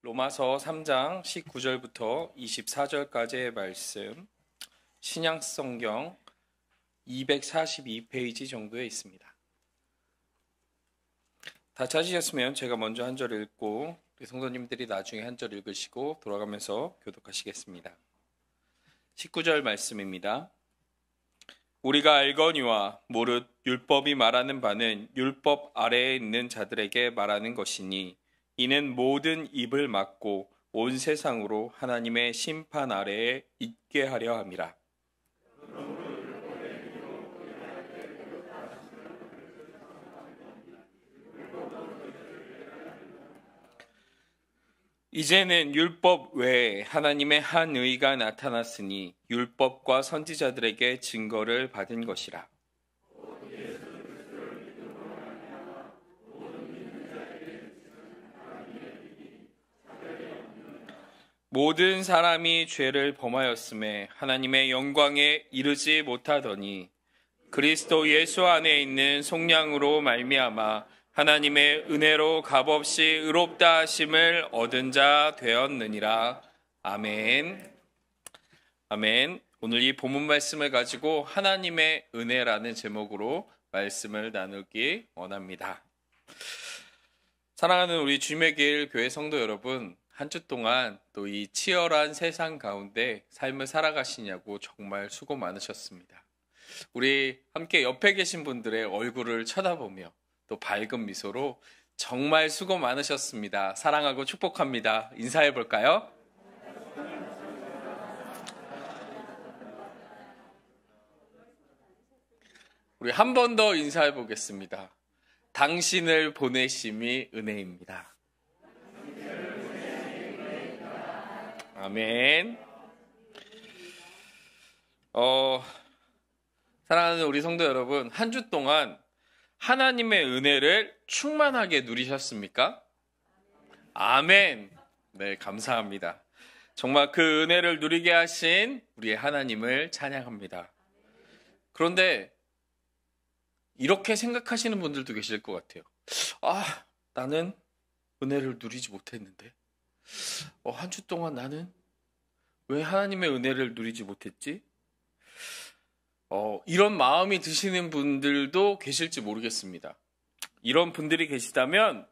로마서 3장 19절부터 24절까지의 말씀, 신약성경 242페이지 정도에 있습니다. 다 찾으셨으면 제가 먼저 한 절 읽고 우리 성도님들이 나중에 한 절 읽으시고 돌아가면서 교독하시겠습니다. 19절 말씀입니다. 우리가 알거니와 모릇 율법이 말하는 바는 율법 아래에 있는 자들에게 말하는 것이니 이는 모든 입을 막고 온 세상으로 하나님의 심판 아래에 있게 하려 함이라. 이제는 율법 외에 하나님의 한 의가 나타났으니 율법과 선지자들에게 증거를 받은 것이라. 모든 사람이 죄를 범하였음에 하나님의 영광에 이르지 못하더니 그리스도 예수 안에 있는 속량으로 말미암아 하나님의 은혜로 값없이 의롭다 하심을 얻은 자 되었느니라. 아멘. 아멘. 오늘 이 본문 말씀을 가지고 하나님의 은혜라는 제목으로 말씀을 나누기 원합니다. 사랑하는 우리 주님의 길 교회 성도 여러분, 한 주 동안 또 이 치열한 세상 가운데 삶을 살아가시냐고 정말 수고 많으셨습니다. 우리 함께 옆에 계신 분들의 얼굴을 쳐다보며 또 밝은 미소로 정말 수고 많으셨습니다. 사랑하고 축복합니다. 인사해 볼까요? 우리 한 번 더 인사해 보겠습니다. 당신을 보내심이 은혜입니다. 아멘. 사랑하는 우리 성도 여러분, 한 주 동안 하나님의 은혜를 충만하게 누리셨습니까? 아멘. 네, 감사합니다. 정말 그 은혜를 누리게 하신 우리의 하나님을 찬양합니다. 그런데 이렇게 생각하시는 분들도 계실 것 같아요. 나는 은혜를 누리지 못했는데 한 주 동안 나는 왜 하나님의 은혜를 누리지 못했지? 이런 마음이 드시는 분들도 계실지 모르겠습니다. 이런 분들이 계시다면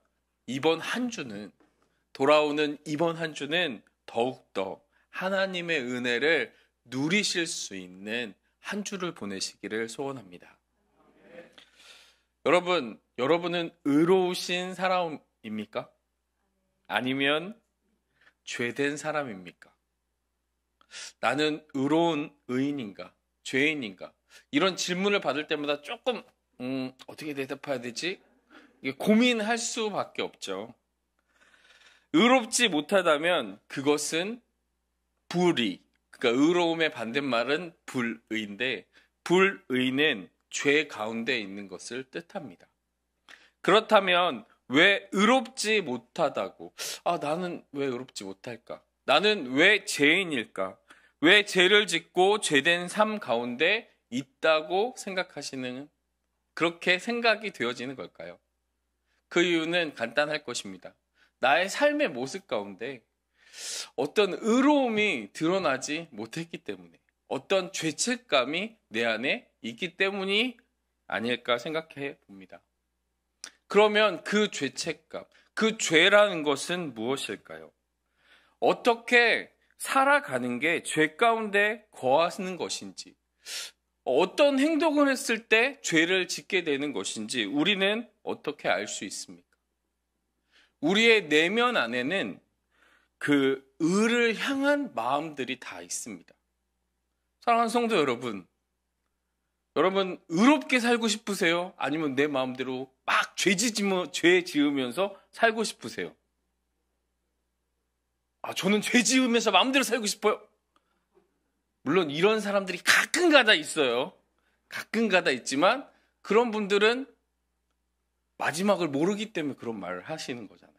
돌아오는 이번 한 주는 더욱더 하나님의 은혜를 누리실 수 있는 한 주를 보내시기를 소원합니다. 여러분은 의로우신 사람입니까? 아니면 죄된 사람입니까? 나는 의로운 의인인가? 죄인인가? 이런 질문을 받을 때마다 조금 어떻게 대답해야 되지? 이게 고민할 수밖에 없죠. 의롭지 못하다면 그것은 불의, 그러니까 의로움의 반대말은 불의인데 불의는 죄 가운데 있는 것을 뜻합니다. 그렇다면 왜 의롭지 못하다고? 나는 왜 의롭지 못할까? 나는 왜 죄인일까? 왜 죄를 짓고 죄된 삶 가운데 있다고 생각하시는, 그렇게 생각이 되어지는 걸까요? 그 이유는 간단할 것입니다. 나의 삶의 모습 가운데 어떤 의로움이 드러나지 못했기 때문에, 어떤 죄책감이 내 안에 있기 때문이 아닐까 생각해 봅니다. 그러면 그 죄책감, 그 죄라는 것은 무엇일까요? 어떻게 살아가는 게 죄 가운데 거하는 것인지, 어떤 행동을 했을 때 죄를 짓게 되는 것인지 우리는 어떻게 알 수 있습니까? 우리의 내면 안에는 그 의를 향한 마음들이 다 있습니다. 사랑하는 성도 여러분 의롭게 살고 싶으세요? 아니면 내 마음대로 막 죄 지으면서 살고 싶으세요? 저는 죄 지으면서 마음대로 살고 싶어요. 물론 이런 사람들이 가끔가다 있어요. 가끔가다 있지만 그런 분들은 마지막을 모르기 때문에 그런 말을 하시는 거잖아요.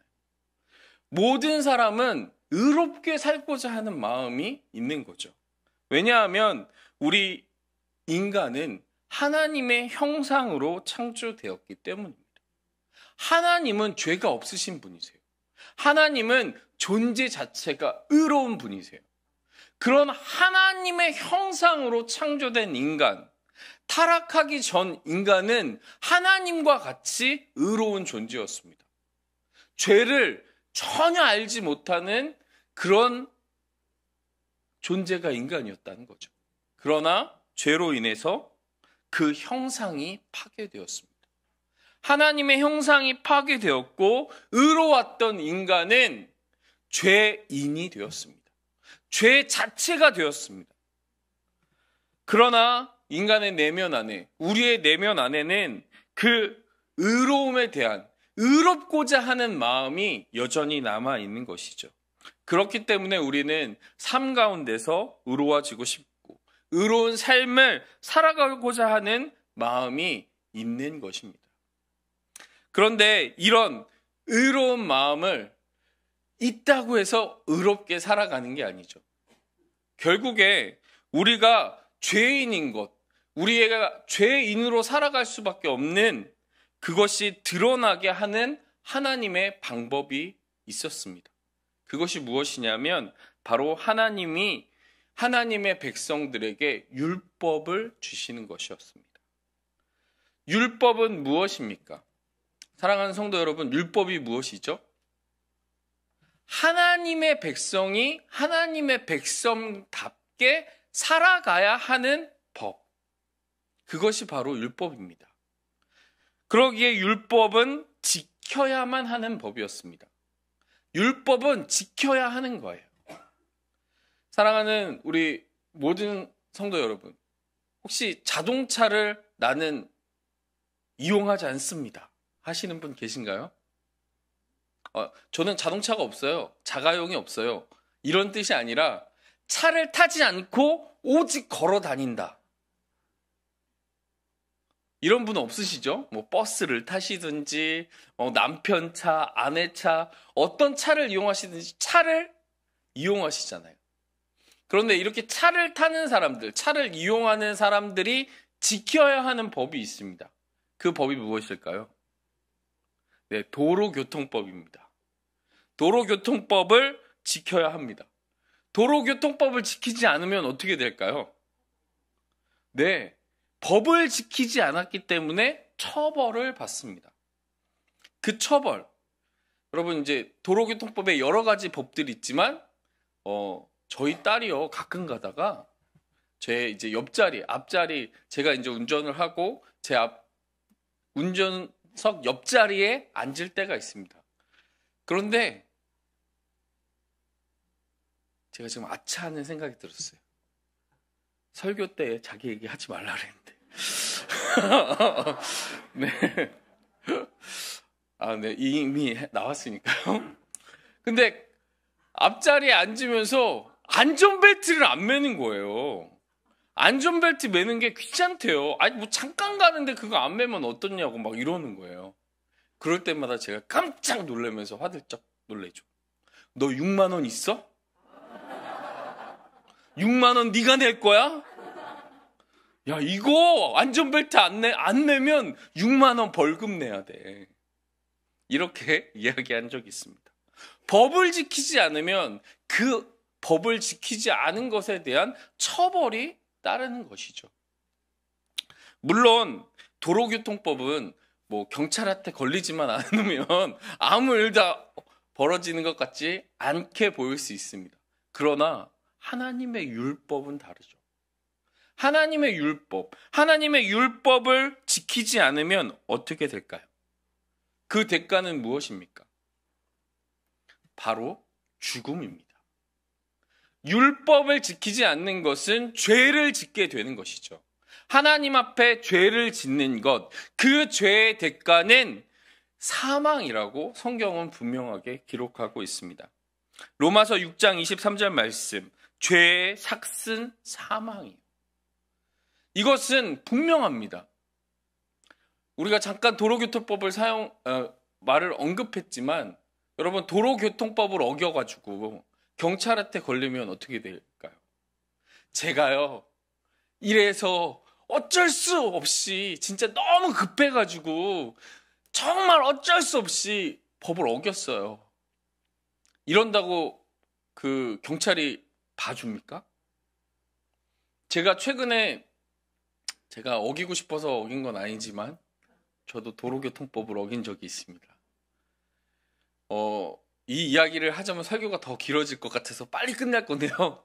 모든 사람은 의롭게 살고자 하는 마음이 있는 거죠. 왜냐하면 우리 인간은 하나님의 형상으로 창조되었기 때문입니다. 하나님은 죄가 없으신 분이세요. 하나님은 존재 자체가 의로운 분이세요. 그런 하나님의 형상으로 창조된 인간, 타락하기 전 인간은 하나님과 같이 의로운 존재였습니다. 죄를 전혀 알지 못하는 그런 존재가 인간이었다는 거죠. 그러나 죄로 인해서 그 형상이 파괴되었습니다. 하나님의 형상이 파괴되었고 의로웠던 인간은 죄인이 되었습니다. 죄 자체가 되었습니다. 그러나 인간의 내면 안에, 우리의 내면 안에는 그 의로움에 대한, 의롭고자 하는 마음이 여전히 남아있는 것이죠. 그렇기 때문에 우리는 삶 가운데서 의로워지고 싶고 의로운 삶을 살아가고자 하는 마음이 있는 것입니다. 그런데 이런 의로운 마음을 있다고 해서 의롭게 살아가는 게 아니죠. 결국에 우리가 죄인인 것, 우리가 죄인으로 살아갈 수밖에 없는 그것이 드러나게 하는 하나님의 방법이 있었습니다. 그것이 무엇이냐면 바로 하나님이 하나님의 백성들에게 율법을 주시는 것이었습니다. 율법은 무엇입니까? 사랑하는 성도 여러분, 율법이 무엇이죠? 하나님의 백성이 하나님의 백성답게 살아가야 하는 법. 그것이 바로 율법입니다. 그러기에 율법은 지켜야만 하는 법이었습니다. 율법은 지켜야 하는 거예요. 사랑하는 우리 모든 성도 여러분, 혹시 자동차를 나는 이용하지 않습니다 하시는 분 계신가요? 저는 자동차가 없어요. 자가용이 없어요. 이런 뜻이 아니라 차를 타지 않고 오직 걸어 다닌다. 이런 분 없으시죠? 뭐 버스를 타시든지 남편 차, 아내 차, 어떤 차를 이용하시든지 차를 이용하시잖아요. 그런데 이렇게 차를 타는 사람들, 차를 이용하는 사람들이 지켜야 하는 법이 있습니다. 그 법이 무엇일까요? 네, 도로교통법입니다. 도로교통법을 지켜야 합니다. 도로교통법을 지키지 않으면 어떻게 될까요? 네, 법을 지키지 않았기 때문에 처벌을 받습니다. 그 처벌, 여러분 이제 도로교통법에 여러 가지 법들이 있지만 저희 딸이요 가끔 가다가 제 이제 옆자리, 앞자리 제가 이제 운전을 하고 제 운전석 옆자리에 앉을 때가 있습니다. 그런데 제가 지금 아차하는 생각이 들었어요. 설교 때 자기 얘기 하지 말라 그랬는데. 네. 네. 이미 나왔으니까요. 근데 앞자리에 앉으면서 안전벨트를 안 매는 거예요. 안전벨트 매는 게 귀찮대요. 아니, 뭐 잠깐 가는데 그거 안 매면 어떻냐고 막 이러는 거예요. 그럴 때마다 제가 깜짝 놀라면서 화들짝 놀래죠. 너 6만 원 있어? 6만 원 네가 낼 거야? 야, 이거 안전벨트 안 내면 6만 원 벌금 내야 돼. 이렇게 이야기한 적이 있습니다. 법을 지키지 않으면 그 법을 지키지 않은 것에 대한 처벌이 따르는 것이죠. 물론 도로교통법은 뭐 경찰한테 걸리지만 않으면 아무 일도 벌어지는 것 같지 않게 보일 수 있습니다. 그러나 하나님의 율법은 다르죠. 하나님의 율법, 하나님의 율법을 지키지 않으면 어떻게 될까요? 그 대가는 무엇입니까? 바로 죽음입니다. 율법을 지키지 않는 것은 죄를 짓게 되는 것이죠. 하나님 앞에 죄를 짓는 것, 그 죄의 대가는 사망이라고 성경은 분명하게 기록하고 있습니다. 로마서 6장 23절 말씀, 죄의 삭은 사망이에요. 이것은 분명합니다. 우리가 잠깐 도로교통법을 말을 언급했지만 여러분 도로교통법을 어겨가지고 경찰한테 걸리면 어떻게 될까요? 제가요 이래서 어쩔 수 없이 진짜 너무 급해가지고 정말 어쩔 수 없이 법을 어겼어요. 이런다고 그 경찰이 봐줍니까? 제가 최근에 제가 어기고 싶어서 어긴 건 아니지만 저도 도로교통법을 어긴 적이 있습니다. 이 이야기를 하자면 설교가 더 길어질 것 같아서 빨리 끝낼 건데요.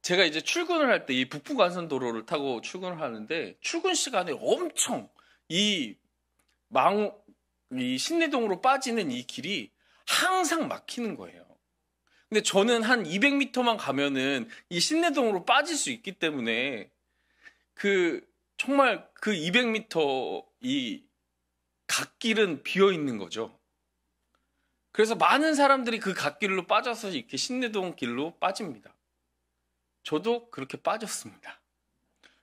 제가 이제 출근을 할 때 이 북부간선도로를 타고 출근을 하는데 출근 시간에 엄청 이 신내동으로 빠지는 이 길이 항상 막히는 거예요. 근데 저는 한 200m만 가면은 이 신내동으로 빠질 수 있기 때문에 정말 그 200m 이 갓길은 비어 있는 거죠. 그래서 많은 사람들이 그 갓길로 빠져서 이렇게 신내동 길로 빠집니다. 저도 그렇게 빠졌습니다.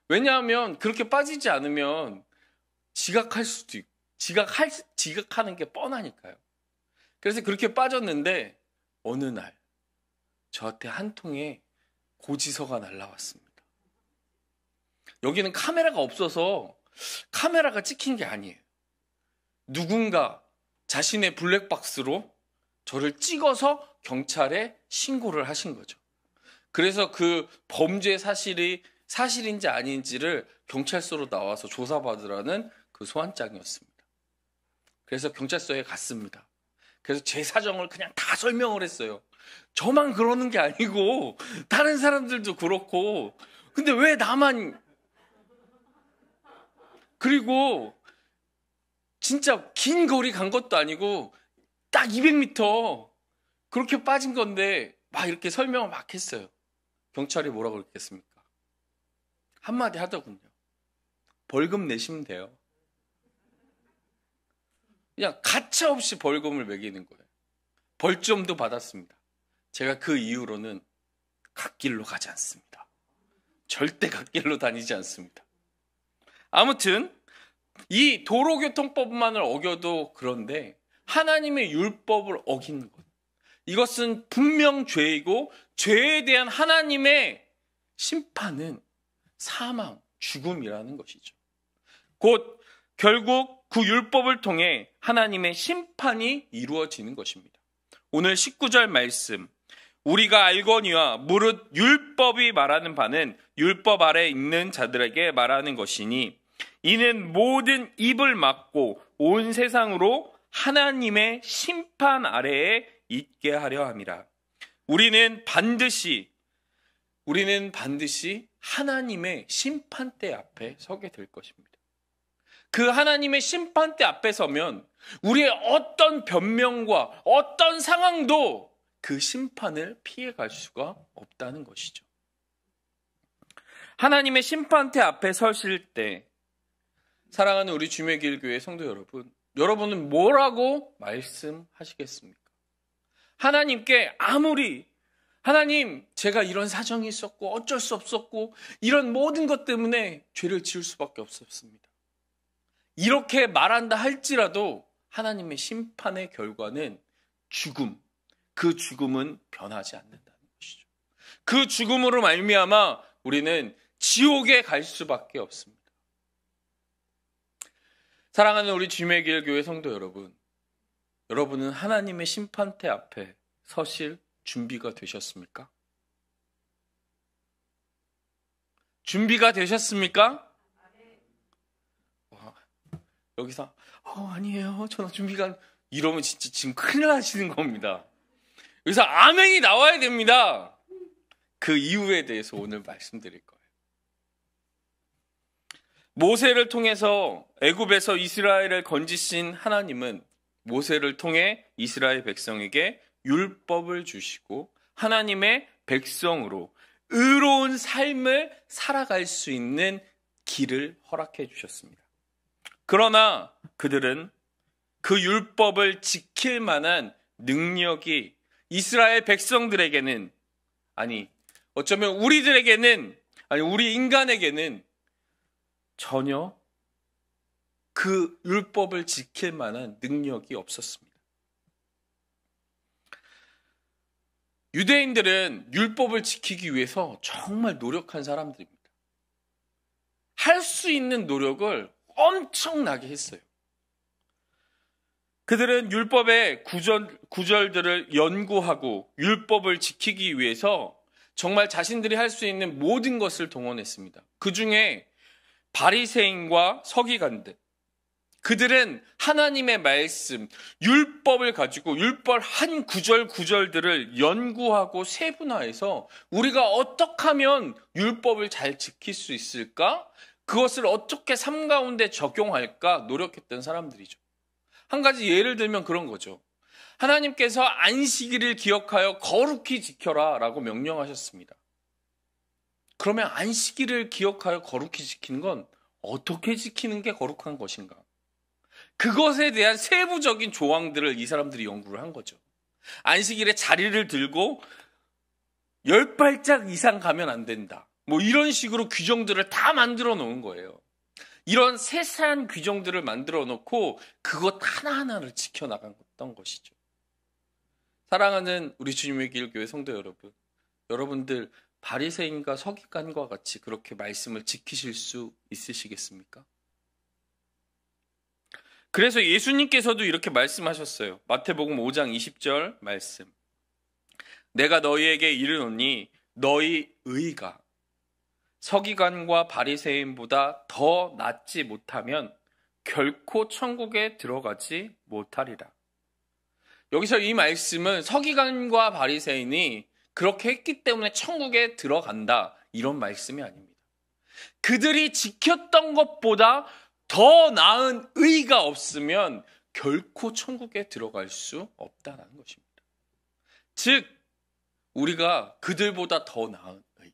왜냐하면 그렇게 빠지지 않으면 지각할 수도 있고, 지각하는 게 뻔하니까요. 그래서 그렇게 빠졌는데 어느 날 저한테 한 통의 고지서가 날라왔습니다. 여기는 카메라가 없어서 카메라가 찍힌 게 아니에요. 누군가 자신의 블랙박스로 저를 찍어서 경찰에 신고를 하신 거죠. 그래서 그 범죄 사실인지 아닌지를 경찰서로 나와서 조사받으라는 그 소환장이었습니다. 그래서 경찰서에 갔습니다. 그래서 제 사정을 그냥 다 설명을 했어요. 저만 그러는 게 아니고 다른 사람들도 그렇고, 근데 왜 나만. 그리고 진짜 긴 거리 간 것도 아니고 딱 200m 그렇게 빠진 건데 막 이렇게 설명을 막 했어요. 경찰이 뭐라고 그랬겠습니까? 한마디 하더군요. 벌금 내시면 돼요. 그냥 가차없이 벌금을 매기는 거예요. 벌점도 받았습니다. 제가 그 이후로는 갓길로 가지 않습니다. 절대 갓길로 다니지 않습니다. 아무튼 이 도로교통법만을 어겨도 그런데 하나님의 율법을 어기는 것, 이것은 분명 죄이고 죄에 대한 하나님의 심판은 사망, 죽음이라는 것이죠. 곧 결국 그 율법을 통해 하나님의 심판이 이루어지는 것입니다. 오늘 19절 말씀, 우리가 알거니와 무릇 율법이 말하는 바는 율법 아래 있는 자들에게 말하는 것이니 이는 모든 입을 막고 온 세상으로 하나님의 심판 아래에 있게 하려 함이라. 우리는 반드시 하나님의 심판대 앞에 서게 될 것입니다. 그 하나님의 심판대 앞에 서면 우리의 어떤 변명과 어떤 상황도 그 심판을 피해갈 수가 없다는 것이죠. 하나님의 심판대 앞에 서실 때 사랑하는 우리 주매기일교회 성도 여러분, 여러분은 뭐라고 말씀하시겠습니까? 하나님께 하나님, 제가 이런 사정이 있었고 어쩔 수 없었고 이런 모든 것 때문에 죄를 지을 수밖에 없었습니다. 이렇게 말한다 할지라도 하나님의 심판의 결과는 죽음, 그 죽음은 변하지 않는다는 것이죠. 그 죽음으로 말미암아 우리는 지옥에 갈 수밖에 없습니다. 사랑하는 우리 주매길 교회 성도 여러분, 여러분은 하나님의 심판대 앞에 서실 준비가 되셨습니까? 준비가 되셨습니까? 여기서 아니에요, 저는 준비가, 이러면 진짜 지금 큰일 나시는 겁니다. 여기서 아멘이 나와야 됩니다. 그 이유에 대해서 오늘 말씀드릴 거예요. 모세를 통해서 애굽에서 이스라엘을 건지신 하나님은 모세를 통해 이스라엘 백성에게 율법을 주시고 하나님의 백성으로 의로운 삶을 살아갈 수 있는 길을 허락해 주셨습니다. 그러나 그들은 그 율법을 지킬 만한 능력이 이스라엘 백성들에게는, 어쩌면 우리 인간에게는 전혀 그 율법을 지킬 만한 능력이 없었습니다. 유대인들은 율법을 지키기 위해서 정말 노력한 사람들입니다. 할 수 있는 노력을 엄청나게 했어요. 그들은 율법의 구절들을 연구하고 율법을 지키기 위해서 정말 자신들이 할 수 있는 모든 것을 동원했습니다. 그 중에 바리새인과 서기관들, 그들은 하나님의 말씀, 율법을 가지고 율법 한 구절들을 연구하고 세분화해서 우리가 어떻게 하면 율법을 잘 지킬 수 있을까? 그것을 어떻게 삶 가운데 적용할까? 노력했던 사람들이죠. 한 가지 예를 들면 그런 거죠. 하나님께서 안식일을 기억하여 거룩히 지켜라 라고 명령하셨습니다. 그러면 안식일을 기억하여 거룩히 지키는 건 어떻게 지키는 게 거룩한 것인가? 그것에 대한 세부적인 조항들을 이 사람들이 연구를 한 거죠. 안식일에 자리를 들고 10발짝 이상 가면 안 된다. 뭐 이런 식으로 규정들을 다 만들어 놓은 거예요. 이런 세세한 규정들을 만들어 놓고 그것 하나하나를 지켜나갔던 것이죠. 사랑하는 우리 주님의 길교회 성도 여러분, 여러분들 바리새인과 서기관과 같이 그렇게 말씀을 지키실 수 있으시겠습니까? 그래서 예수님께서도 이렇게 말씀하셨어요. 마태복음 5장 20절 말씀. 내가 너희에게 이르노니 너희 의가 서기관과 바리새인보다 더 낫지 못하면 결코 천국에 들어가지 못하리라. 여기서 이 말씀은 서기관과 바리새인이 그렇게 했기 때문에 천국에 들어간다 이런 말씀이 아닙니다. 그들이 지켰던 것보다 더 나은 의가 없으면 결코 천국에 들어갈 수 없다는 것입니다. 즉 우리가 그들보다 더 나은 의,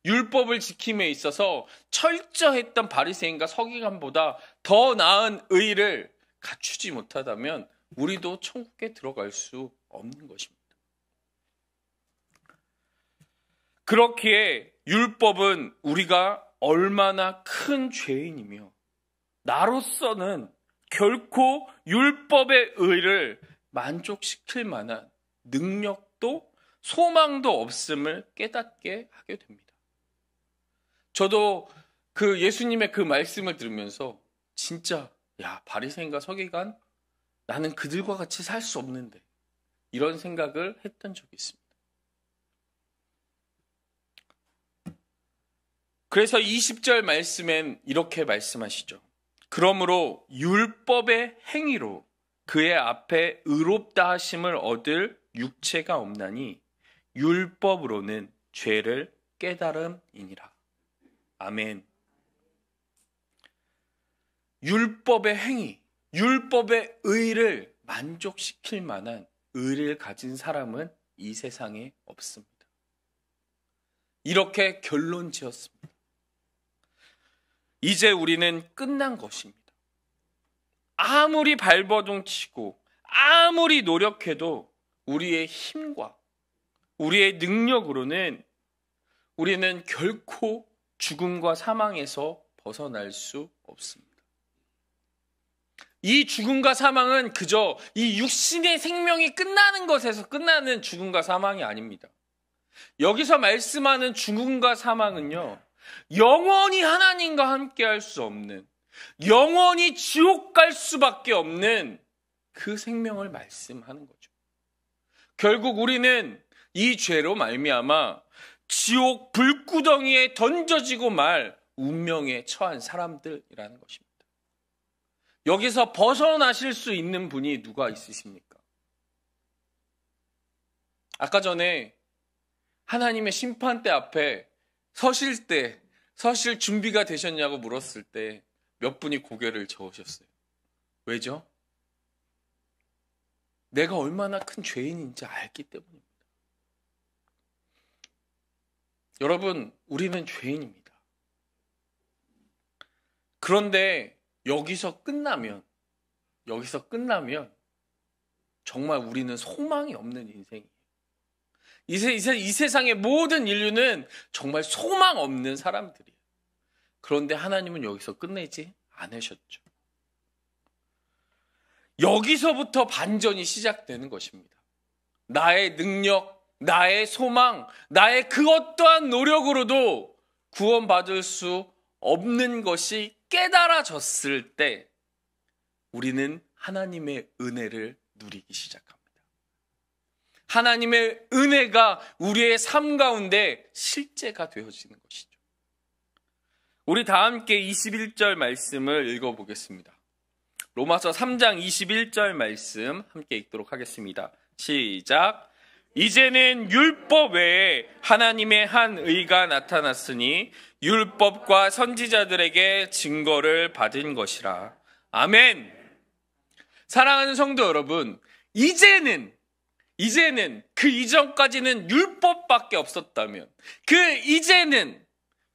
율법을 지킴에 있어서 철저했던 바리새인과 서기관보다 더 나은 의를 갖추지 못하다면 우리도 천국에 들어갈 수 없는 것입니다. 그렇기에 율법은 우리가 얼마나 큰 죄인이며 나로서는 결코 율법의 의를 만족시킬 만한 능력도 소망도 없음을 깨닫게 하게 됩니다. 저도 그 예수님의 그 말씀을 들으면서 진짜 바리새인과 서기관 나는 그들과 같이 살 수 없는데 이런 생각을 했던 적이 있습니다. 그래서 20절 말씀엔 이렇게 말씀하시죠. 그러므로 율법의 행위로 그의 앞에 의롭다 하심을 얻을 육체가 없나니 율법으로는 죄를 깨달음이니라. 아멘. 율법의 행위, 율법의 의를 만족시킬 만한 의를 가진 사람은 이 세상에 없습니다. 이렇게 결론 지었습니다. 이제 우리는 끝난 것입니다. 아무리 발버둥 치고 아무리 노력해도 우리의 힘과 우리의 능력으로는 우리는 결코 죽음과 사망에서 벗어날 수 없습니다. 이 죽음과 사망은 그저 이 육신의 생명이 끝나는 것에서 끝나는 죽음과 사망이 아닙니다. 여기서 말씀하는 죽음과 사망은요, 영원히 하나님과 함께 할 수 없는, 영원히 지옥 갈 수밖에 없는 그 생명을 말씀하는 거죠. 결국 우리는 이 죄로 말미암아 지옥 불구덩이에 던져지고 말 운명에 처한 사람들이라는 것입니다. 여기서 벗어나실 수 있는 분이 누가 있으십니까? 아까 전에 하나님의 심판대 앞에 서실 준비가 되셨냐고 물었을 때 몇 분이 고개를 저으셨어요. 왜죠? 내가 얼마나 큰 죄인인지 알기 때문입니다. 여러분, 우리는 죄인입니다. 그런데 여기서 끝나면 정말 우리는 소망이 없는 인생이에요. 이 세상의 모든 인류는 정말 소망 없는 사람들이에요. 그런데 하나님은 여기서 끝내지 않으셨죠. 여기서부터 반전이 시작되는 것입니다. 나의 능력, 나의 소망, 나의 그 어떠한 노력으로도 구원받을 수 없는 것이 깨달아졌을 때 우리는 하나님의 은혜를 누리기 시작합니다. 하나님의 은혜가 우리의 삶 가운데 실제가 되어지는 것이죠. 우리 다 함께 21절 말씀을 읽어보겠습니다. 로마서 3장 21절 말씀 함께 읽도록 하겠습니다. 시작. 이제는 율법 외에 하나님의 한 의가 나타났으니 율법과 선지자들에게 증거를 받은 것이라. 아멘. 사랑하는 성도 여러분, 이제는 그 이전까지는 율법밖에 없었다면, 그 이제는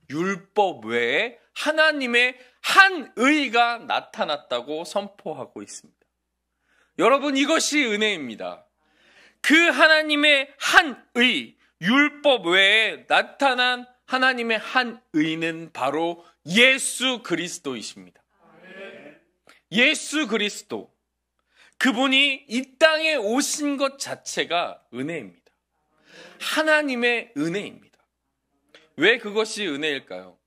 율법 외에 하나님의 한 의가 나타났다고 선포하고 있습니다. 여러분, 이것이 은혜입니다. 그 하나님의 한 의, 율법 외에 나타난 하나님의 한 의는 바로 예수 그리스도이십니다. 예수 그리스도. 그분이 이 땅에 오신 것 자체가 은혜입니다. 하나님의 은혜입니다. 왜 그것이 은혜일까요?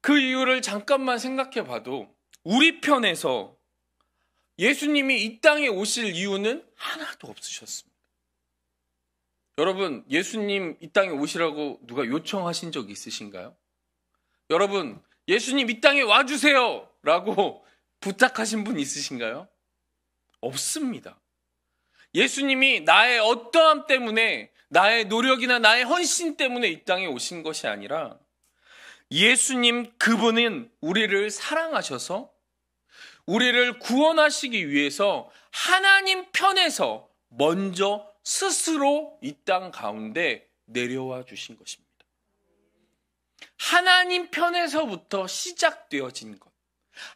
그 이유를 잠깐만 생각해 봐도 우리 편에서 예수님이 이 땅에 오실 이유는 하나도 없으셨습니다. 여러분, 예수님 이 땅에 오시라고 누가 요청하신 적 있으신가요? 여러분, 예수님 이 땅에 와주세요 라고 부탁하신 분 있으신가요? 없습니다. 예수님이 나의 어떠함 때문에, 나의 노력이나 나의 헌신 때문에 이 땅에 오신 것이 아니라 예수님 그분은 우리를 사랑하셔서 우리를 구원하시기 위해서 하나님 편에서 먼저 스스로 이 땅 가운데 내려와 주신 것입니다. 하나님 편에서부터 시작되어진 것,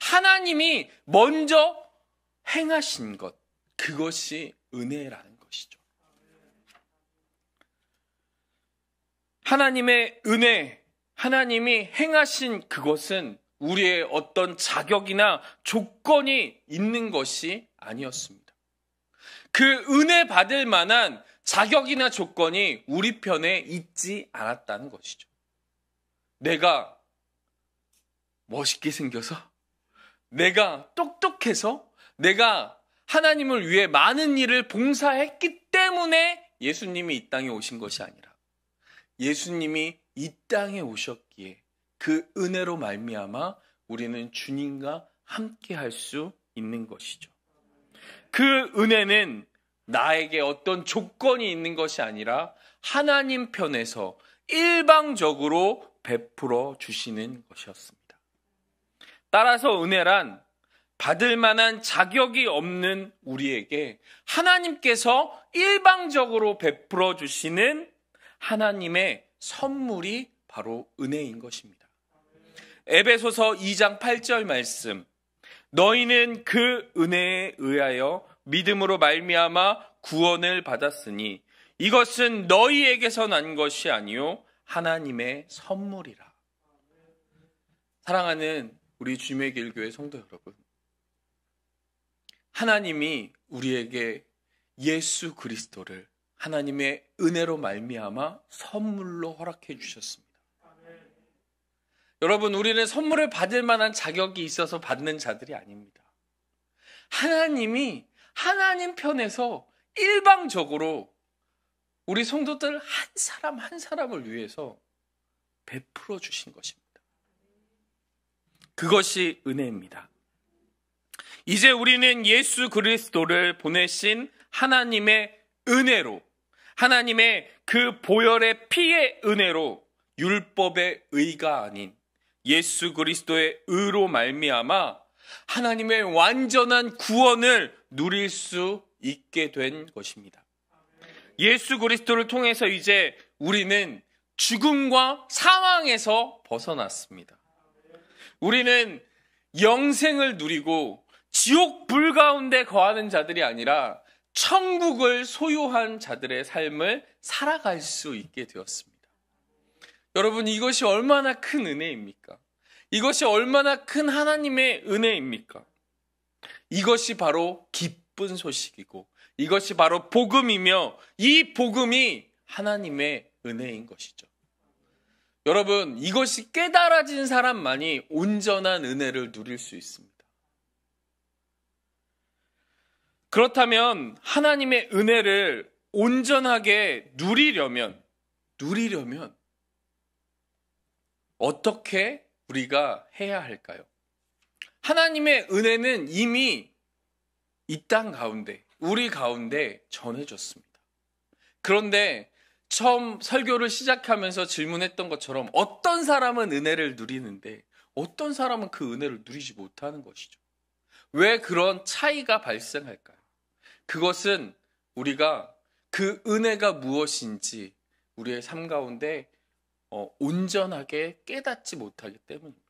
하나님이 먼저 행하신 것, 그것이 은혜라는 것이죠. 하나님의 은혜, 하나님이 행하신 그것은 우리의 어떤 자격이나 조건이 있는 것이 아니었습니다. 그 은혜 받을 만한 자격이나 조건이 우리 편에 있지 않았다는 것이죠. 내가 멋있게 생겨서, 내가 똑똑해서, 내가 하나님을 위해 많은 일을 봉사했기 때문에 예수님이 이 땅에 오신 것이 아니라 예수님이 이 땅에 오셨기에 그 은혜로 말미암아 우리는 주님과 함께 할 수 있는 것이죠. 그 은혜는 나에게 어떤 조건이 있는 것이 아니라 하나님 편에서 일방적으로 베풀어 주시는 것이었습니다. 따라서 은혜란 받을 만한 자격이 없는 우리에게 하나님께서 일방적으로 베풀어 주시는 하나님의 선물이 바로 은혜인 것입니다. 에베소서 2장 8절 말씀. 너희는 그 은혜에 의하여 믿음으로 말미암아 구원을 받았으니 이것은 너희에게서 난 것이 아니요 하나님의 선물이라. 사랑하는 우리 주님의 길교회 성도 여러분, 하나님이 우리에게 예수 그리스도를 하나님의 은혜로 말미암아 선물로 허락해 주셨습니다. 여러분, 우리는 선물을 받을 만한 자격이 있어서 받는 자들이 아닙니다. 하나님이 하나님 편에서 일방적으로 우리 성도들 한 사람 한 사람을 위해서 베풀어 주신 것입니다. 그것이 은혜입니다. 이제 우리는 예수 그리스도를 보내신 하나님의 은혜로, 하나님의 그 보혈의 피의 은혜로 율법의 의가 아닌 예수 그리스도의 의로 말미암아 하나님의 완전한 구원을 누릴 수 있게 된 것입니다. 예수 그리스도를 통해서 이제 우리는 죽음과 사망에서 벗어났습니다. 우리는 영생을 누리고 지옥 불 가운데 거하는 자들이 아니라 천국을 소유한 자들의 삶을 살아갈 수 있게 되었습니다. 여러분, 이것이 얼마나 큰 은혜입니까? 이것이 얼마나 큰 하나님의 은혜입니까? 이것이 바로 기쁜 소식이고 이것이 바로 복음이며 이 복음이 하나님의 은혜인 것이죠. 여러분, 이것이 깨달아진 사람만이 온전한 은혜를 누릴 수 있습니다. 그렇다면 하나님의 은혜를 온전하게 누리려면 어떻게 우리가 해야 할까요? 하나님의 은혜는 이미 이 땅 가운데, 우리 가운데 전해졌습니다. 그런데 처음 설교를 시작하면서 질문했던 것처럼 어떤 사람은 은혜를 누리는데 어떤 사람은 그 은혜를 누리지 못하는 것이죠. 왜 그런 차이가 발생할까요? 그것은 우리가 그 은혜가 무엇인지 우리의 삶 가운데 온전하게 깨닫지 못하기 때문입니다.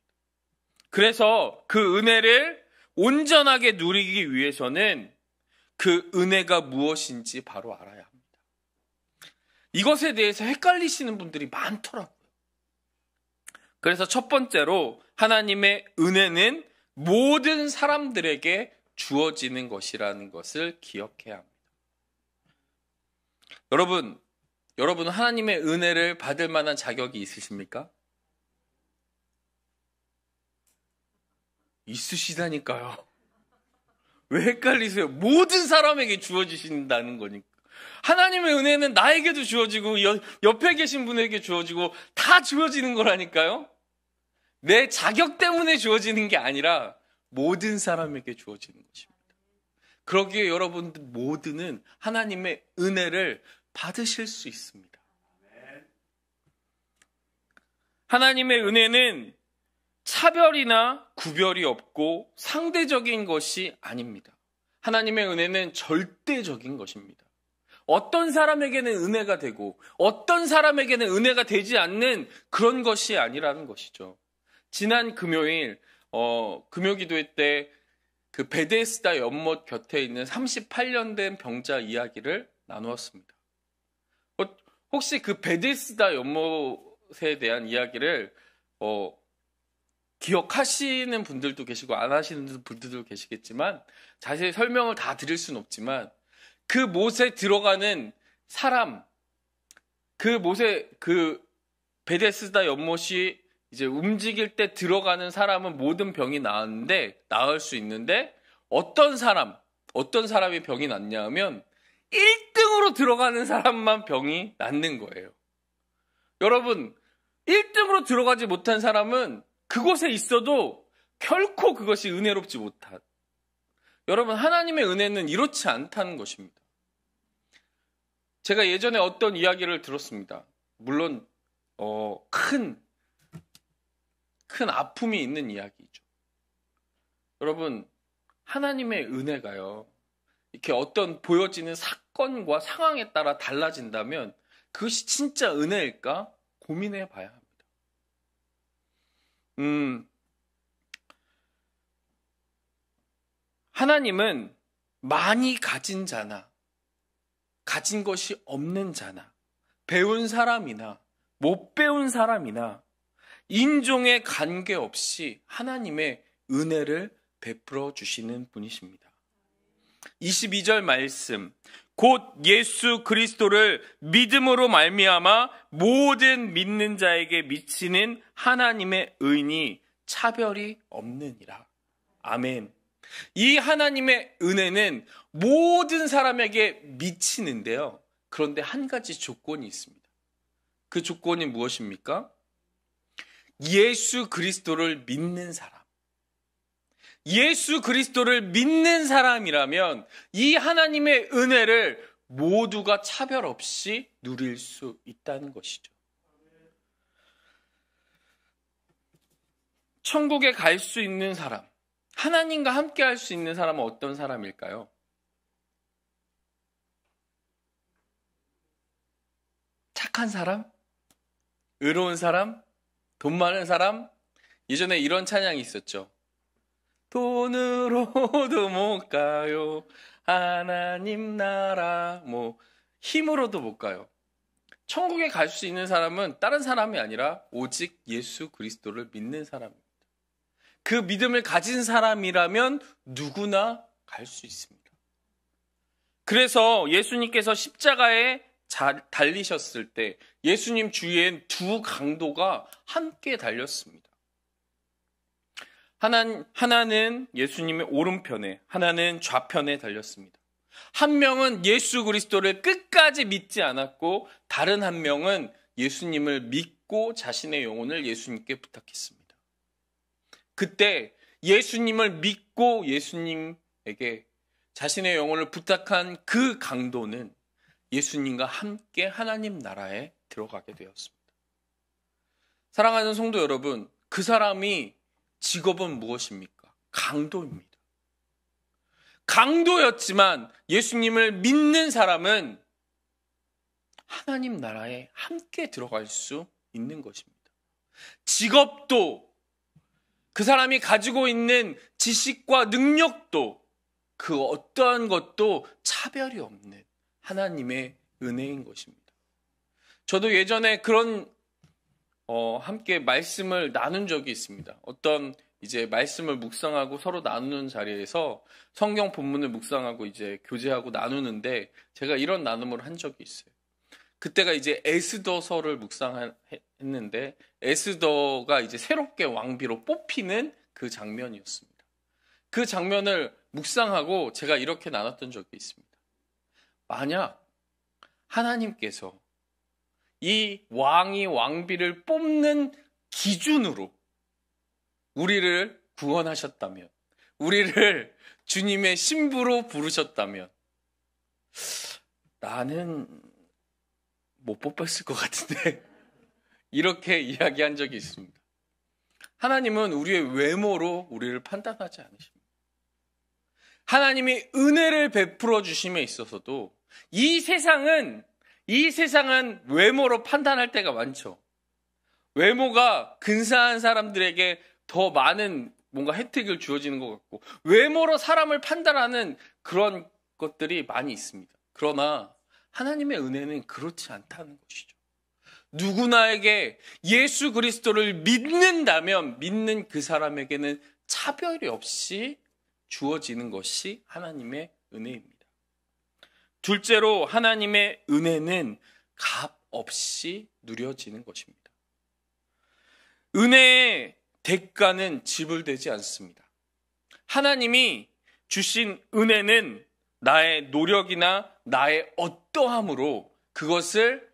그래서 그 은혜를 온전하게 누리기 위해서는 그 은혜가 무엇인지 바로 알아야 합니다. 이것에 대해서 헷갈리시는 분들이 많더라고요. 그래서 첫 번째로 하나님의 은혜는 모든 사람들에게 주어지는 것이라는 것을 기억해야 합니다. 여러분 하나님의 은혜를 받을 만한 자격이 있으십니까? 있으시다니까요. 왜 헷갈리세요? 모든 사람에게 주어지신다는 거니까. 하나님의 은혜는 나에게도 주어지고 옆에 계신 분에게 주어지고 다 주어지는 거라니까요. 내 자격 때문에 주어지는 게 아니라 모든 사람에게 주어지는 것입니다. 그러기에 여러분들 모두는 하나님의 은혜를 받으실 수 있습니다. 하나님의 은혜는 차별이나 구별이 없고 상대적인 것이 아닙니다. 하나님의 은혜는 절대적인 것입니다. 어떤 사람에게는 은혜가 되고 어떤 사람에게는 은혜가 되지 않는 그런 것이 아니라는 것이죠. 지난 금요일 금요기도회 때 그 베데스다 연못 곁에 있는 38년 된 병자 이야기를 나누었습니다. 혹시 그 베데스다 연못에 대한 이야기를 기억하시는 분들도 계시고 안 하시는 분들도 계시겠지만 자세히 설명을 다 드릴 수는 없지만 그 못에 들어가는 사람, 그 베데스다 연못이 이제 움직일 때 들어가는 사람은 모든 병이 나을 수 있는데 어떤 사람이 병이 낫냐 하면 1등으로 들어가는 사람만 병이 낫는 거예요. 여러분, 1등으로 들어가지 못한 사람은 그곳에 있어도 결코 그것이 은혜롭지 못한. 여러분, 하나님의 은혜는 이렇지 않다는 것입니다. 제가 예전에 어떤 이야기를 들었습니다. 물론 큰 아픔이 있는 이야기죠. 여러분, 하나님의 은혜가요, 이렇게 어떤 보여지는 사건과 상황에 따라 달라진다면 그것이 진짜 은혜일까? 고민해 봐야 합니다. 하나님은 많이 가진 자나 가진 것이 없는 자나 배운 사람이나 못 배운 사람이나 인종에 관계없이 하나님의 은혜를 베풀어 주시는 분이십니다. 22절 말씀, 곧 예수 그리스도를 믿음으로 말미암아 모든 믿는 자에게 미치는 하나님의 의니 차별이 없느니라. 아멘. 이 하나님의 은혜는 모든 사람에게 미치는데요. 그런데 한 가지 조건이 있습니다. 그 조건이 무엇입니까? 예수 그리스도를 믿는 사람. 예수 그리스도를 믿는 사람이라면 이 하나님의 은혜를 모두가 차별 없이 누릴 수 있다는 것이죠. 천국에 갈 수 있는 사람, 하나님과 함께 할 수 있는 사람은 어떤 사람일까요? 착한 사람? 의로운 사람? 돈 많은 사람? 예전에 이런 찬양이 있었죠. 돈으로도 못 가요. 하나님 나라. 힘으로도 못 가요. 천국에 갈 수 있는 사람은 다른 사람이 아니라 오직 예수 그리스도를 믿는 사람입니다. 그 믿음을 가진 사람이라면 누구나 갈 수 있습니다. 그래서 예수님께서 십자가에 달리셨을 때 예수님 주위엔 두 강도가 함께 달렸습니다. 하나는 예수님의 오른편에, 하나는 좌편에 달렸습니다. 한 명은 예수 그리스도를 끝까지 믿지 않았고 다른 한 명은 예수님을 믿고 자신의 영혼을 예수님께 부탁했습니다. 그때 예수님을 믿고 예수님에게 자신의 영혼을 부탁한 그 강도는 예수님과 함께 하나님 나라에 들어가게 되었습니다. 사랑하는 성도 여러분, 그 사람이 직업은 무엇입니까? 강도입니다. 강도였지만 예수님을 믿는 사람은 하나님 나라에 함께 들어갈 수 있는 것입니다. 직업도, 그 사람이 가지고 있는 지식과 능력도, 그 어떠한 것도 차별이 없는 하나님의 은혜인 것입니다. 저도 예전에 그런 함께 말씀을 나눈 적이 있습니다. 어떤 이제 말씀을 묵상하고 서로 나누는 자리에서 성경 본문을 묵상하고 이제 교제하고 나누는데 제가 이런 나눔을 한 적이 있어요. 그때가 이제 에스더서를 묵상했는데 에스더가 이제 새롭게 왕비로 뽑히는 그 장면이었습니다. 그 장면을 묵상하고 제가 이렇게 나눴던 적이 있습니다. 만약 하나님께서 이 왕이 왕비를 뽑는 기준으로 우리를 구원하셨다면, 우리를 주님의 신부로 부르셨다면 나는 못 뽑혔을 것 같은데 이렇게 이야기한 적이 있습니다. 하나님은 우리의 외모로 우리를 판단하지 않으십니다. 하나님이 은혜를 베풀어 주심에 있어서도 이 세상은 외모로 판단할 때가 많죠. 외모가 근사한 사람들에게 더 많은 뭔가 혜택을 주어지는 것 같고 외모로 사람을 판단하는 그런 것들이 많이 있습니다. 그러나 하나님의 은혜는 그렇지 않다는 것이죠. 누구나에게 예수 그리스도를 믿는다면 믿는 그 사람에게는 차별이 없이 주어지는 것이 하나님의 은혜입니다. 둘째로 하나님의 은혜는 값 없이 누려지는 것입니다. 은혜의 대가는 지불되지 않습니다. 하나님이 주신 은혜는 나의 노력이나 나의 어떠함으로 그것을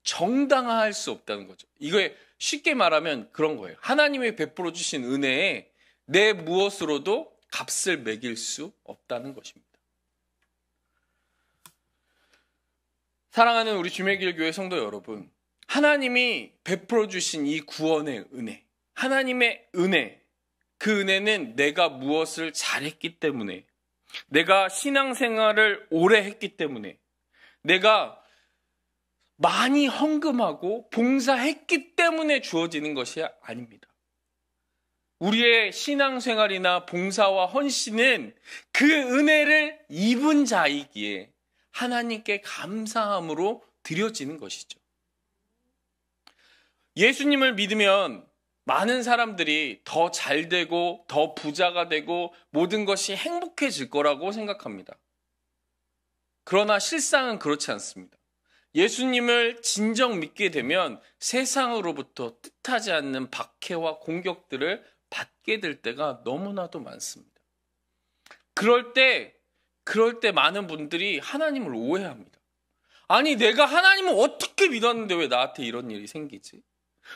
정당화할 수 없다는 거죠. 이거에 쉽게 말하면 그런 거예요. 하나님이 베풀어 주신 은혜에 내 무엇으로도 값을 매길 수 없다는 것입니다. 사랑하는 우리 주매길 교회 성도 여러분, 하나님이 베풀어 주신 이 구원의 은혜, 하나님의 은혜, 그 은혜는 내가 무엇을 잘했기 때문에, 내가 신앙생활을 오래 했기 때문에, 내가 많이 헌금하고 봉사했기 때문에 주어지는 것이 아닙니다. 우리의 신앙생활이나 봉사와 헌신은 그 은혜를 입은 자이기에 하나님께 감사함으로 드려지는 것이죠. 예수님을 믿으면 많은 사람들이 더 잘되고 더 부자가 되고 모든 것이 행복해질 거라고 생각합니다. 그러나 실상은 그렇지 않습니다. 예수님을 진정 믿게 되면 세상으로부터 뜻하지 않는 박해와 공격들을 받게 될 때가 너무나도 많습니다. 그럴 때 많은 분들이 하나님을 오해합니다. 아니, 내가 하나님을 어떻게 믿었는데 왜 나한테 이런 일이 생기지?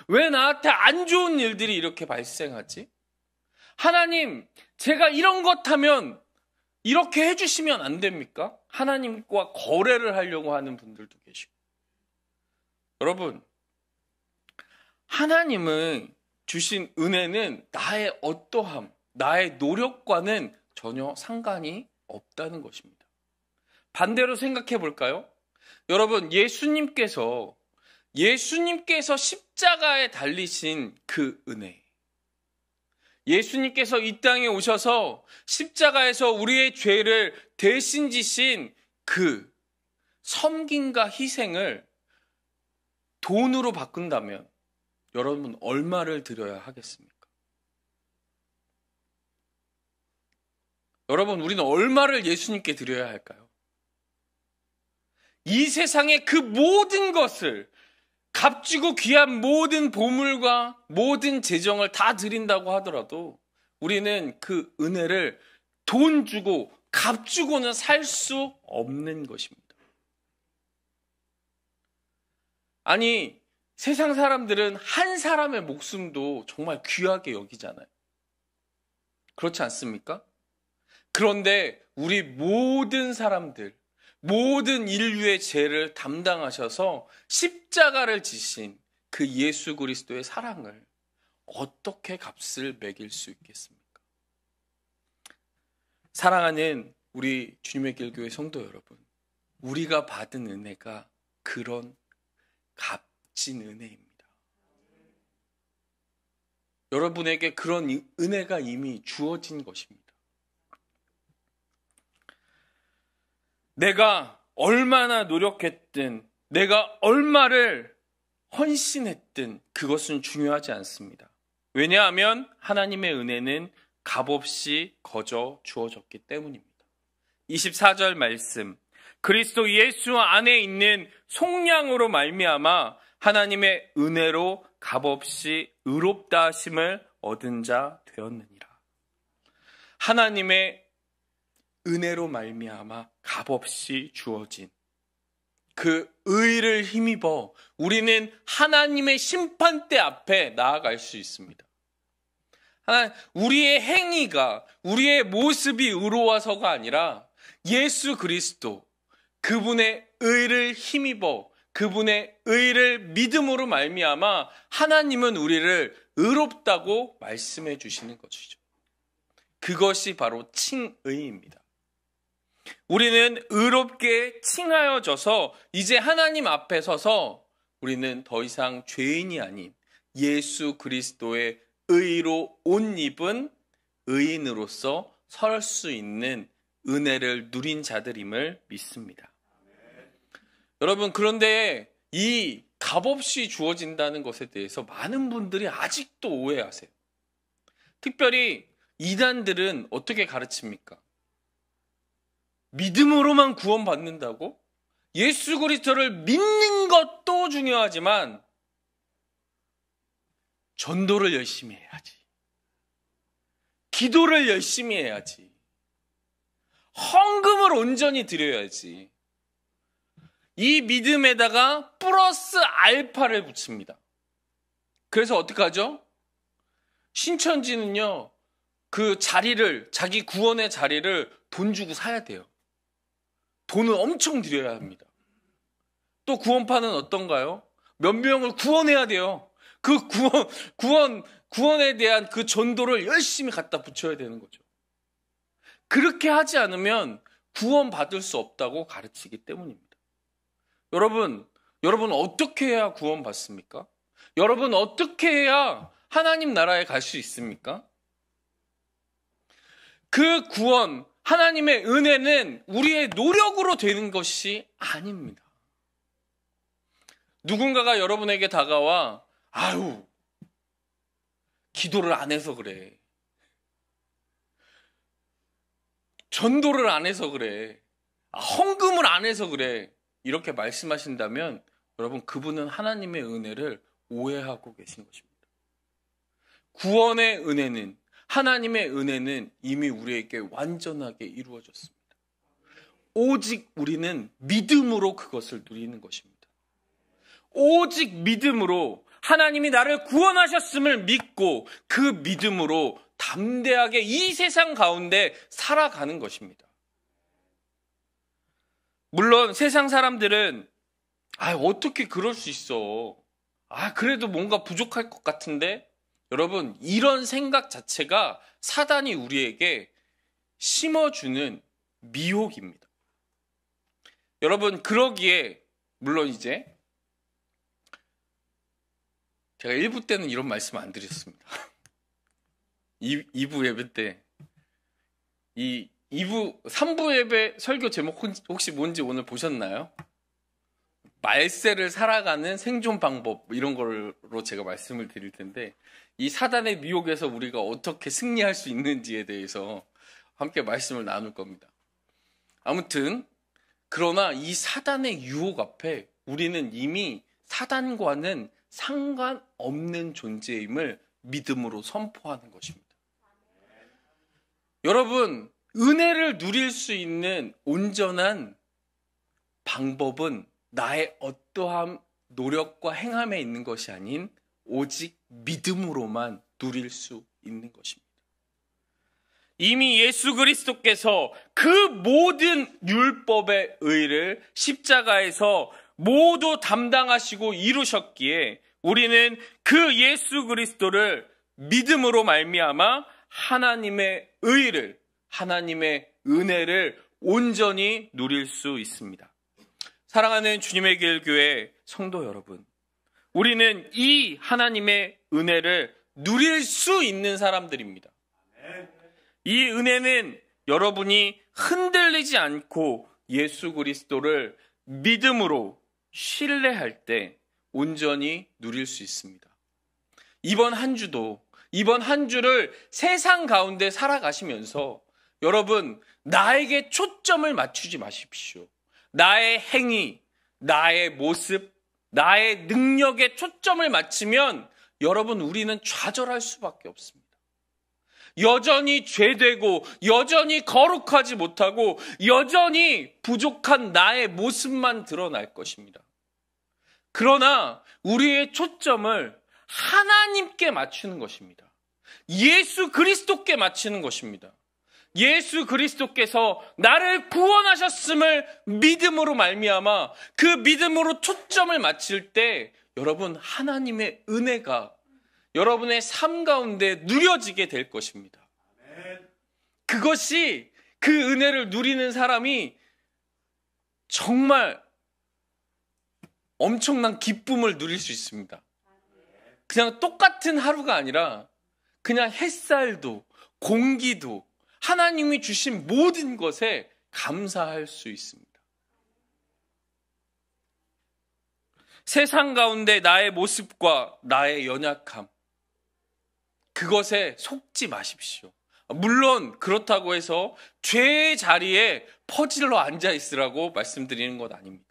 왜 나한테 안 좋은 일들이 이렇게 발생하지? 하나님, 제가 이런 것 하면 이렇게 해주시면 안 됩니까? 하나님과 거래를 하려고 하는 분들도 계시고. 여러분, 하나님은 주신 은혜는 나의 어떠함, 나의 노력과는 전혀 상관이 없다는 것입니다. 반대로 생각해 볼까요? 여러분, 예수님께서 십자가에 달리신 그 은혜, 예수님께서 이 땅에 오셔서 십자가에서 우리의 죄를 대신 지신 그 섬김과 희생을 돈으로 바꾼다면 여러분 얼마를 드려야 하겠습니까? 여러분, 우리는 얼마를 예수님께 드려야 할까요? 이 세상의 그 모든 것을, 값지고 귀한 모든 보물과 모든 재정을 다 드린다고 하더라도 우리는 그 은혜를 돈 주고 값 주고는 살 수 없는 것입니다. 아니, 세상 사람들은 한 사람의 목숨도 정말 귀하게 여기잖아요. 그렇지 않습니까? 그런데 우리 모든 사람들, 모든 인류의 죄를 담당하셔서 십자가를 지신 그 예수 그리스도의 사랑을 어떻게 값을 매길 수 있겠습니까? 사랑하는 우리 주님의 길 교회 성도 여러분, 우리가 받은 은혜가 그런 값진 은혜입니다. 여러분에게 그런 은혜가 이미 주어진 것입니다. 내가 얼마나 노력했든, 내가 얼마를 헌신했든 그것은 중요하지 않습니다. 왜냐하면 하나님의 은혜는 값없이 거저 주어졌기 때문입니다. 24절 말씀, 그리스도 예수 안에 있는 속량으로 말미암아 하나님의 은혜로 값없이 의롭다 하심을 얻은 자 되었느니라. 하나님의 은혜로 말미암아 값없이 주어진 그 의를 힘입어 우리는 하나님의 심판대 앞에 나아갈 수 있습니다. 우리의 행위가, 우리의 모습이 의로워서가 아니라 예수 그리스도, 그분의 의를 힘입어 그분의 의를 믿음으로 말미암아 하나님은 우리를 의롭다고 말씀해 주시는 것이죠. 그것이 바로 칭의입니다. 우리는 의롭게 칭하여져서 이제 하나님 앞에 서서 우리는 더 이상 죄인이 아닌 예수 그리스도의 의로 옷 입은 의인으로서 설 수 있는 은혜를 누린 자들임을 믿습니다. 여러분, 그런데 이 값없이 주어진다는 것에 대해서 많은 분들이 아직도 오해하세요. 특별히 이단들은 어떻게 가르칩니까? 믿음으로만 구원받는다고? 예수 그리스도를 믿는 것도 중요하지만 전도를 열심히 해야지. 기도를 열심히 해야지. 헌금을 온전히 드려야지. 이 믿음에다가 플러스 알파를 붙입니다. 그래서 어떻게 하죠? 신천지는요, 그 자리를, 자기 구원의 자리를 돈 주고 사야 돼요. 돈을 엄청 드려야 합니다. 또 구원파는 어떤가요? 몇 명을 구원해야 돼요. 그 구원에 대한 그 전도를 열심히 갖다 붙여야 되는 거죠. 그렇게 하지 않으면 구원받을 수 없다고 가르치기 때문입니다. 여러분 어떻게 해야 구원받습니까? 여러분 어떻게 해야 하나님 나라에 갈 수 있습니까? 그 구원, 하나님의 은혜는 우리의 노력으로 되는 것이 아닙니다. 누군가가 여러분에게 다가와, 아유, 기도를 안 해서 그래. 전도를 안 해서 그래. 헌금을 안 해서 그래. 이렇게 말씀하신다면 여러분, 그분은 하나님의 은혜를 오해하고 계신 것입니다. 구원의 은혜는, 하나님의 은혜는 이미 우리에게 완전하게 이루어졌습니다. 오직 우리는 믿음으로 그것을 누리는 것입니다. 오직 믿음으로 하나님이 나를 구원하셨음을 믿고 그 믿음으로 담대하게 이 세상 가운데 살아가는 것입니다. 물론 세상 사람들은 어떻게 그럴 수 있어. 그래도 뭔가 부족할 것 같은데. 여러분, 이런 생각 자체가 사단이 우리에게 심어주는 미혹입니다. 여러분, 그러기에 물론 이제 제가 1부 때는 이런 말씀 안 드렸습니다. 2부 예배 때 이 3부 예배 설교 제목 혹시 뭔지 오늘 보셨나요? 말세를 살아가는 생존 방법, 이런 걸로 제가 말씀을 드릴 텐데, 이 사단의 미혹에서 우리가 어떻게 승리할 수 있는지에 대해서 함께 말씀을 나눌 겁니다. 아무튼 그러나 이 사단의 유혹 앞에 우리는 이미 사단과는 상관없는 존재임을 믿음으로 선포하는 것입니다. 여러분, 은혜를 누릴 수 있는 온전한 방법은 나의 어떠한 노력과 행함에 있는 것이 아닌 오직 믿음으로만 누릴 수 있는 것입니다. 이미 예수 그리스도께서 그 모든 율법의 의를 십자가에서 모두 담당하시고 이루셨기에 우리는 그 예수 그리스도를 믿음으로 말미암아 하나님의 의를, 하나님의 은혜를 온전히 누릴 수 있습니다. 사랑하는 주님의 길 교회 성도 여러분, 우리는 이 하나님의 은혜를 누릴 수 있는 사람들입니다. 이 은혜는 여러분이 흔들리지 않고 예수 그리스도를 믿음으로 신뢰할 때 온전히 누릴 수 있습니다. 이번 한 주를 세상 가운데 살아가시면서 여러분, 나에게 초점을 맞추지 마십시오. 나의 행위, 나의 모습, 나의 능력에 초점을 맞추면 여러분, 우리는 좌절할 수밖에 없습니다. 여전히 죄되고 여전히 거룩하지 못하고 여전히 부족한 나의 모습만 드러날 것입니다. 그러나 우리의 초점을 하나님께 맞추는 것입니다. 예수 그리스도께 맞추는 것입니다. 예수 그리스도께서 나를 구원하셨음을 믿음으로 말미암아 그 믿음으로 초점을 맞출 때 여러분, 하나님의 은혜가 여러분의 삶 가운데 누려지게 될 것입니다. 그것이 그 은혜를 누리는 사람이 정말 엄청난 기쁨을 누릴 수 있습니다. 그냥 똑같은 하루가 아니라 그냥 햇살도 공기도 하나님이 주신 모든 것에 감사할 수 있습니다. 세상 가운데 나의 모습과 나의 연약함, 그것에 속지 마십시오. 물론 그렇다고 해서 죄의 자리에 퍼질러 앉아 있으라고 말씀드리는 것 아닙니다.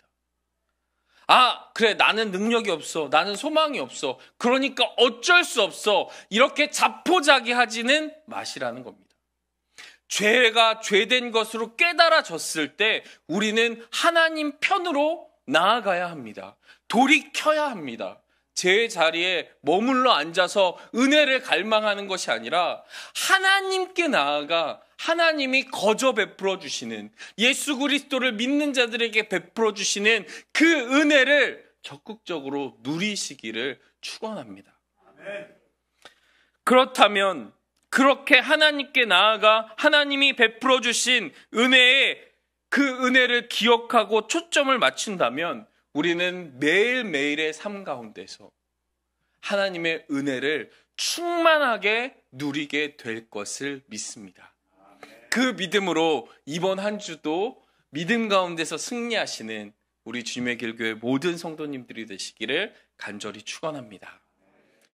그래, 나는 능력이 없어, 나는 소망이 없어, 그러니까 어쩔 수 없어, 이렇게 자포자기하지는 마시라는 겁니다. 죄가 죄된 것으로 깨달아졌을 때 우리는 하나님 편으로 나아가야 합니다. 돌이켜야 합니다. 제 자리에 머물러 앉아서 은혜를 갈망하는 것이 아니라 하나님께 나아가 하나님이 거저 베풀어 주시는, 예수 그리스도를 믿는 자들에게 베풀어 주시는 그 은혜를 적극적으로 누리시기를 축원합니다. 그렇다면 그렇게 하나님께 나아가 하나님이 베풀어 주신 은혜에 그 은혜를 기억하고 초점을 맞춘다면 우리는 매일매일의 삶 가운데서 하나님의 은혜를 충만하게 누리게 될 것을 믿습니다. 그 믿음으로 이번 한 주도 믿음 가운데서 승리하시는 우리 주님의 길 교회 모든 성도님들이 되시기를 간절히 축원합니다.